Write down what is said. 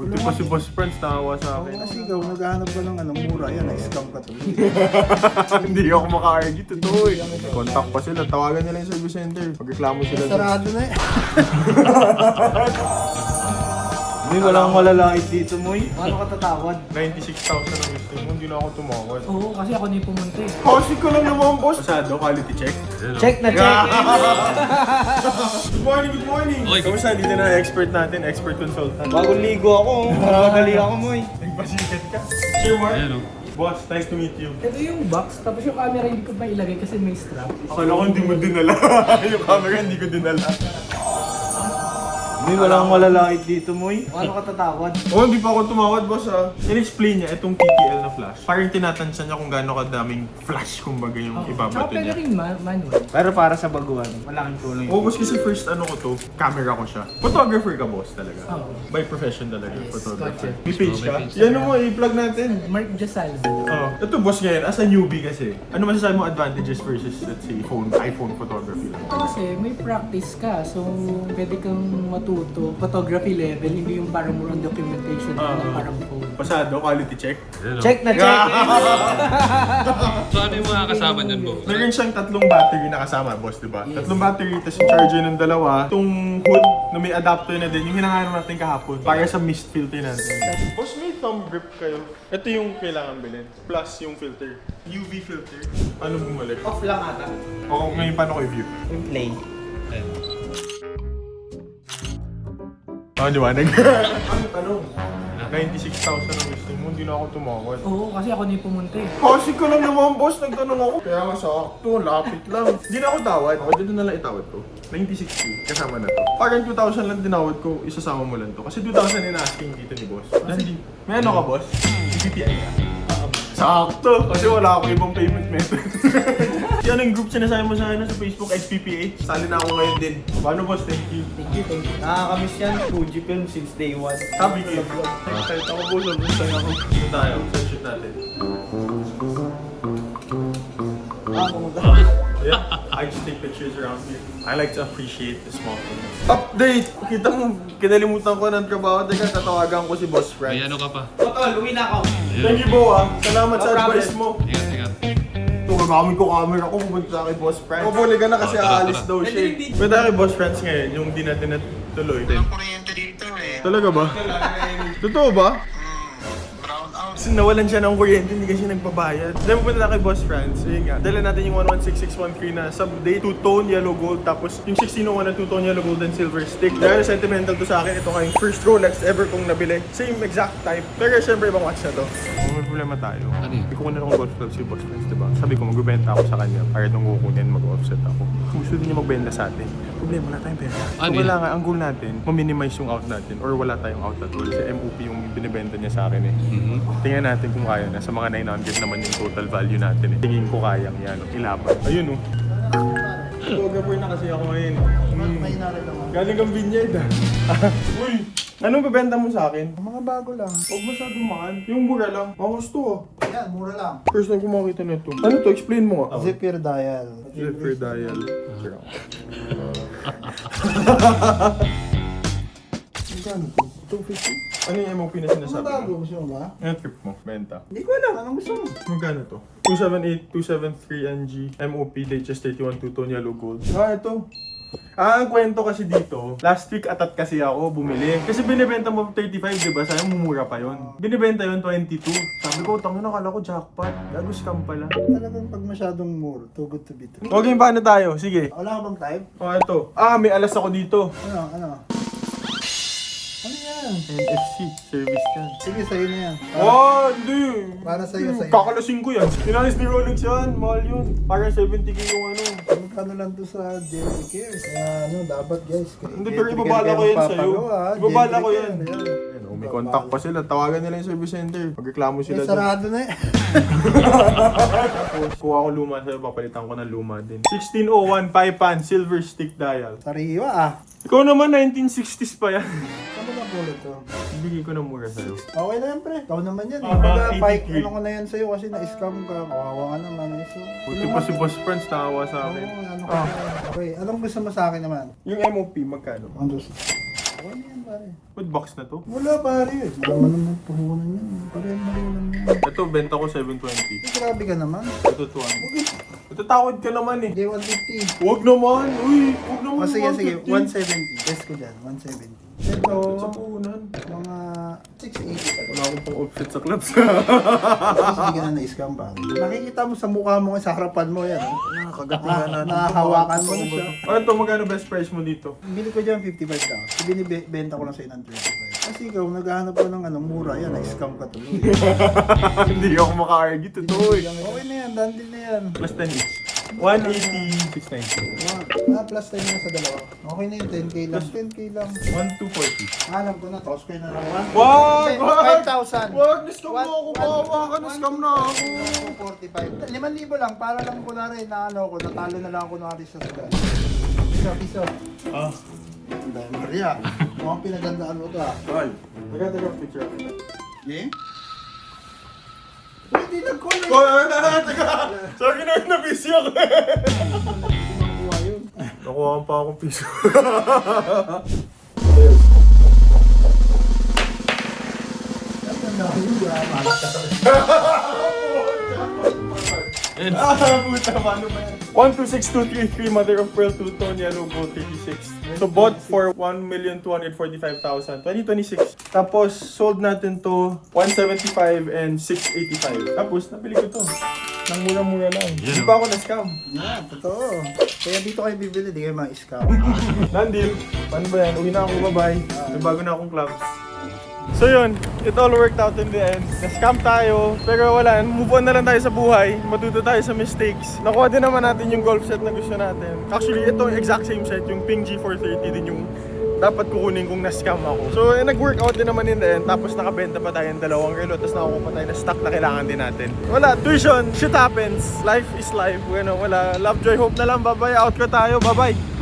Buti pa si Boss Friends nakawa sa akin. Kasi ikaw, naghahanap ka ng mura. Yan, na-scam ka to. Hindi ako maka-argue. Totoo eh. Contact pa sila. Tawagan nila yung service center. Magreklamo sila. Sarado na eh. Hindi, walang malalait dito, Moy. Paano ka tatawad? 96,000 ang gusto mo. Hindi na ako tumawad. Oo, kasi ako na yung pumunta eh. Kasi ko lang naman, boss. Pasado, quality check. Check na check! Good morning, good morning. Kamusta? Dito na expert natin, expert consultant. Bagong ligo ako, nakagali ako, Moy. Nagpasikat ka. Sir Mark? Boss, nice to meet you. Ito yung box, tapos yung camera hindi ko mailagay kasi may strap. Akala ko hindi mo dinala. Yung camera hindi ko dinala. Hindi, walang malalait dito, Moy. Paano ka tatawad? Oh, hindi pa ako tumawad, boss ah. In-explain niya itong TTL na flash. Parang tinatansya niya kung gaano kadaming flash kumbaga yung Tsaka ibabato pwede niya. rin manual. Pero para sa baguhan, malaking tulong Oh, boss, kasi first ano ko to, camera ko siya. Photographer ka, boss, talaga. Oo. By profession talaga, Yes, photographer. gotcha. May page ka? Yan mo, i-plug natin. Mark Jasalvo. Oh, ito boss ngayon, as a newbie kasi, ano masasabi mo advantages versus, let's say, iPhone photography lang? Kasi may practice ka, so pwede kang matuto. Photography level, hindi yung parang more on documentation na parang phone. Pasado, quality check. Check na check! So ano yung mga kasama niyan, Bo? Meron siyang tatlong battery na kasama, boss, di ba? Tatlong battery, tapos yung charger ng dalawa. Itong hood na may adapter na din, yung hinahanap natin kahapon. Para sa mist filter natin. Boss, may thumb grip kayo. Ito yung kailangan bilhin. Plus yung filter. UV filter. Ano bumalik? Off lang ata. Oo, ngayon paano ko i-view? Yung play. Oh, liwanag. Ano tanong? 96,000 ang gusto mo, hindi na ako tumawad. Oo, kasi ako na yung pumunta eh. Kasi ko lang naman, boss, nagtanong ako. Kaya nga sakto, lapit lang. Hindi na ako tawad. O, dito na lang itawad ko. 96K, kasama na to. Parang 2,000 lang tinawad ko, isasama mo lang to. Kasi 2,000 in-asking dito ni boss. Hindi. May ano ka, boss? CPTI ka? Sakto! Kasi wala akong ibang payment method. Yan ang group sinasabi mo sa akin sa Facebook, XPPH. Sali na ako ngayon din. Paano, boss? Thank you. Thank you, thank you. Nakakamiss yan, Fuji Film since day one. Sabi ko. Kahit ako, boss, busay ako. Ito tayo, sa shoot natin. Pumunta. Yeah, I just take pictures around here. I like to appreciate the small things. Update! Kita mo, kinalimutan ko ng trabaho. Teka, tatawagan ko si Boss May Frank. ano ka pa? Totoo, uwi na ako. Thank you, Bo, ah. Salamat sa No advice problem. mo. Ingat, ingat. Ito, gagamit ko camera ko. Pupunta kay Boss Frank. Pabuli ka na kasi Oh, tara, aalis tara. daw siya. Punta kay Boss Frank ngayon, yung di natin natuloy. Walang kuryente dito eh. Talaga ba? Totoo ba? Brown out. Kasi nawalan siya ng kuryente, hindi kasi nagbabayad. Dahil pupunta na kay Boss Franz, yun nga. Dala natin yung 116613 na sub-date, two-tone yellow gold, tapos yung 1601 na two-tone yellow gold and silver stick. Dahil sentimental to sa akin, ito nga yung first Rolex ever kong nabili. Same exact type. Pero syempre ibang watch na to. May problema tayo. Ano yun? Hindi ko kunin akong golf club si Boss Franz, diba? Sabi ko, magbibenta ako sa kanya para itong kukunin, mag-offset ako. Gusto din niya magbenta sa atin. Problema, wala tayong pera. So Ano yun? kailangan, ang goal natin, ma-minimize yung out natin or wala tayong out at all. Kasi MOP yung binibenta niya sa akin eh. Tingnan natin kung kaya na. Sa mga 900 naman yung total value natin eh. Tingin ko kayang yan. Ilaban. Ayun oh. Photographer na kasi ako ngayon. May narin lang ako. Galing kang vineyard ah. Uy! Anong bebenta mo sa akin? Mga bago lang. Huwag masyadong mahal. Yung mura lang. Makas to ah. Yan, mura lang. First time ko makita na ito. Ano to? Explain mo nga. Zipper dial. Zipper dial. Magkano to? 250? Ano yung MOP na Mga sinasabi bago, mo? gusto mo ba? Ano trip mo? Benta. Hindi ko alam, anong gusto mo? Magkano to? 278, 273 NG, MOP, latest 31 two-tone yellow gold. Ah, ito. Ang kwento kasi dito, last week atat kasi ako bumili. Kasi binibenta mo 35, di ba? Sayang mumura pa yon. Binibenta yon 22. Sabi ko, tangin na, kala ko jackpot. Gago scam pala. Talagang pag masyadong mura, too good to be true. Okay, paano tayo? Sige. Wala ka bang type? Oh, ito. Ah, may alas ako dito. Ano? Ano yan? NFC, service yan. Sige, sa'yo na yan. Oh, hindi. Para sa'yo, sa'yo. Kakalasing ko yan. Inalis ni Rolex yan. Mahal yun. Parang 70k yung ano. Magkano lang to sa Jerry Cares? Kaya dapat guys. Hindi, pero ibabala ko yan sa'yo. Ibabala ko yan. Yan. Ayun, may contact pa sila. Tawagan nila yung service center. Magreklamo sila doon. Sarado na eh. Tapos, kuha ko luma sa'yo. Papalitan ko ng luma din. 1601 5-pan silver stick dial. Sariwa ah. Ikaw naman 1960s pa yan. Ano ba pulot to? Bigay ko ng mura sa'yo. Okay na yan pre. Ikaw naman yan eh. Aba, Baga, pike, 83. ano ko na yan sa'yo kasi na-scam ka. Kawawa ka naman eh. So, Buti pa si Boss Friends nakawa sa Oo, akin. ano ka. Okay, anong gusto mo sa akin naman? Yung MOP, magkano? Ang gusto. Okay na yan. pare. With box na to. Wala pare. Wala naman puhunan yan. Pare-mali lang yan. Ito, benta ko 720. Grabe ka naman. Ito, 200. Itatakot ka naman eh. Hindi, 150. Huwag naman. Uy, huwag naman. O sige, sige. 150. 170. Test ko dyan. 170. Sa Ito, puhunan. mga 680. Wala akong pang offset sa clubs. Tapos hindi ka na na-scam pa. Nakikita mo sa mukha mo, sa harapan mo yan. Nakagatingan natin. Nakahawakan mo na siya. Ano to, magkano best price mo dito? Bili ko dyan 55 lang. Binibenta ko lang sa'yo ng 25. Kasi ikaw, naghahanap ko ng mura. Yan, na-scam ka tuloy. Hindi ako maka-argue. Totoo eh. Okay na yan, dandil na yan. Plus 10 each. 180, 690. Plus 10 na sa dalawa. Okay na yun, 10k lang. 10k lang. 1240. Alam ko na, toss ko na lang. Wag! Wag! 5,000. Wag! Na-scam na One- ako. Bawa ka, na-scam na ako. 45. 5,000 lang, para lang ko na rin na ano ko, natalo na lang ako ng alis sa sugal. Piso. Ah. Dahil Maria, mukhang pinagandaan mo to ah. Tol. Taga picture ako. Yeah? Hindi nag-call na. Oh, taga! Sorry na busy ako. Nakuha pa akong piso. Puta, paano ba yan? 126233, mother of pearl, 2 tone, yellow gold, 36. So bought for 1,245,000, 2026. Tapos sold natin to 175 and 685. Tapos nabili ko to. Nang mura-mura lang. Hindi pa ako na-scam. Yeah, totoo. Kaya dito kayo bibili, di kayo ma-scam. Nandil, paano ba yan? Uwi na ako, bye-bye. May bago na akong clubs. So yun, it all worked out in the end. Na-scam tayo, pero wala, move on na lang tayo sa buhay. Matuto tayo sa mistakes. Nakuha din naman natin yung golf set na gusto natin. Actually, ito yung exact same set, yung Ping G430 din yung dapat kukunin kung na-scam ako. So, nag-workout din naman in the end. Tapos nakabenta pa tayo ng 2 relo. Tapos nakakuha pa tayo na stock na kailangan din natin. Wala, tuition, shit happens. Life is life. Bueno, wala, love, joy, hope na lang. Bye-bye, out ko tayo. Bye-bye.